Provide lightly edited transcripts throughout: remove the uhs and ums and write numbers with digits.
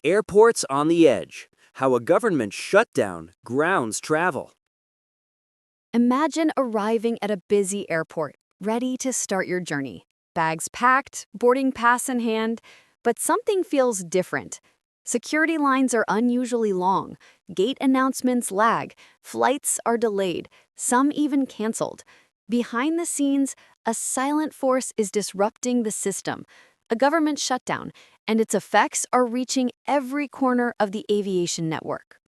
Airports on the edge. How a government shutdown grounds travel. Imagine arriving at a busy airport, ready to start your journey. Bags packed, boarding pass in hand, but something feels different. Security lines are unusually long, gate announcements lag, flights are delayed, some even canceled. Behind the scenes, a silent force is disrupting the system, a government shutdown, and its effects are reaching every corner of the aviation network.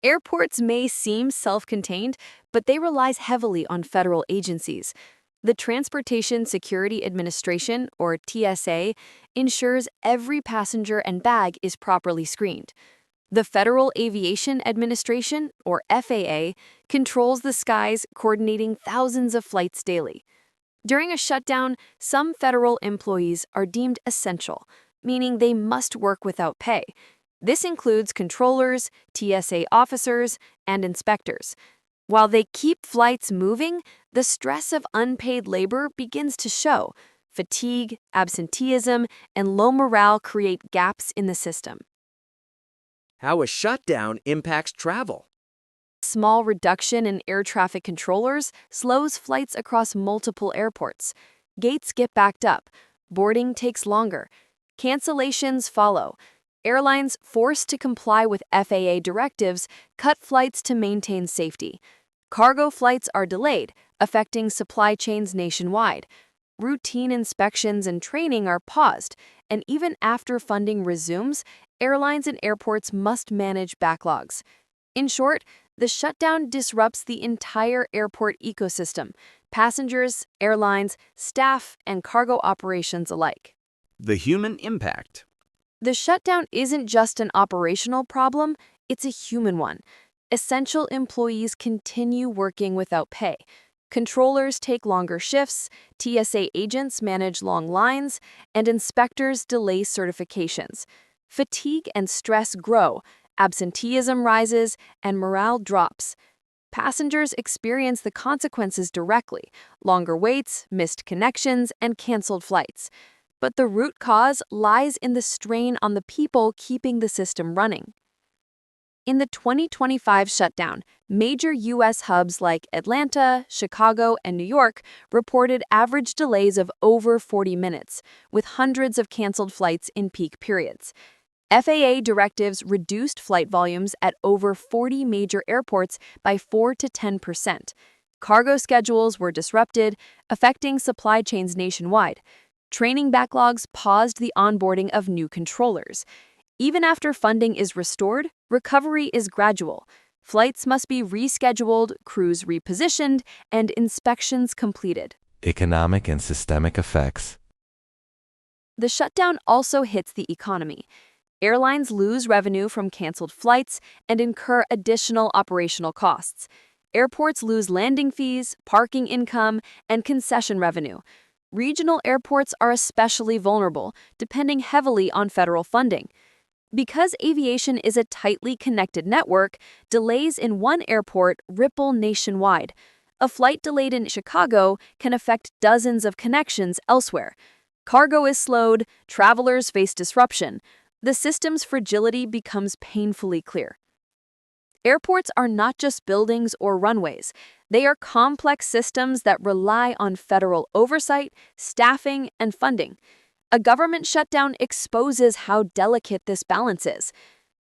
Airports may seem self-contained, but they rely heavily on federal agencies. The Transportation Security Administration, or TSA, ensures every passenger and bag is properly screened. The Federal Aviation Administration, or FAA, controls the skies, coordinating thousands of flights daily. During a shutdown, some federal employees are deemed essential, meaning they must work without pay. This includes controllers, TSA officers, and inspectors. While they keep flights moving, the stress of unpaid labor begins to show. Fatigue, absenteeism, and low morale create gaps in the system. How a shutdown impacts travel. Small reduction in air traffic controllers slows flights across multiple airports. Gates get backed up. Boarding takes longer. Cancellations follow. Airlines forced to comply with FAA directives cut flights to maintain safety. Cargo flights are delayed, affecting supply chains nationwide. Routine inspections and training are paused, and even after funding resumes, airlines and airports must manage backlogs. In short, the shutdown disrupts the entire airport ecosystem, passengers, airlines, staff, and cargo operations alike. The human impact. The shutdown isn't just an operational problem, it's a human one. Essential employees continue working without pay. Controllers take longer shifts, TSA agents manage long lines, and inspectors delay certifications. Fatigue and stress grow, absenteeism rises, and morale drops. Passengers experience the consequences directly: longer waits, missed connections, and canceled flights. But the root cause lies in the strain on the people keeping the system running. In the 2025 shutdown, major U.S. hubs like Atlanta, Chicago, and New York reported average delays of over 40 minutes, with hundreds of canceled flights in peak periods. FAA directives reduced flight volumes at over 40 major airports by 4 to 10%. Cargo schedules were disrupted, affecting supply chains nationwide. Training backlogs paused the onboarding of new controllers. Even after funding is restored, recovery is gradual. Flights must be rescheduled, crews repositioned, and inspections completed. Economic and systemic effects. The shutdown also hits the economy. Airlines lose revenue from canceled flights and incur additional operational costs. Airports lose landing fees, parking income, and concession revenue. Regional airports are especially vulnerable, depending heavily on federal funding. Because aviation is a tightly connected network, delays in one airport ripple nationwide. A flight delayed in Chicago can affect dozens of connections elsewhere. Cargo is slowed, travelers face disruption. The system's fragility becomes painfully clear. Airports are not just buildings or runways. They are complex systems that rely on federal oversight, staffing, and funding. A government shutdown exposes how delicate this balance is.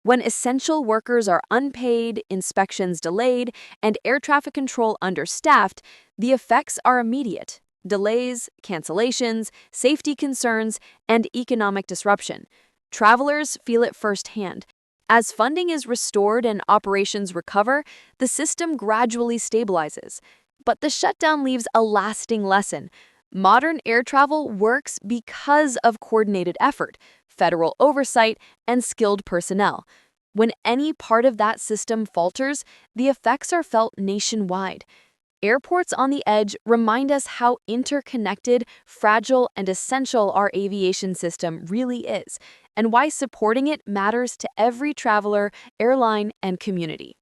When essential workers are unpaid, inspections delayed, and air traffic control understaffed, the effects are immediate: delays, cancellations, safety concerns, and economic disruption. Travelers feel it firsthand. As funding is restored and operations recover, the system gradually stabilizes. But the shutdown leaves a lasting lesson. Modern air travel works because of coordinated effort, federal oversight, and skilled personnel. When any part of that system falters, the effects are felt nationwide. Airports on the edge remind us how interconnected, fragile, and essential our aviation system really is, and why supporting it matters to every traveler, airline, and community.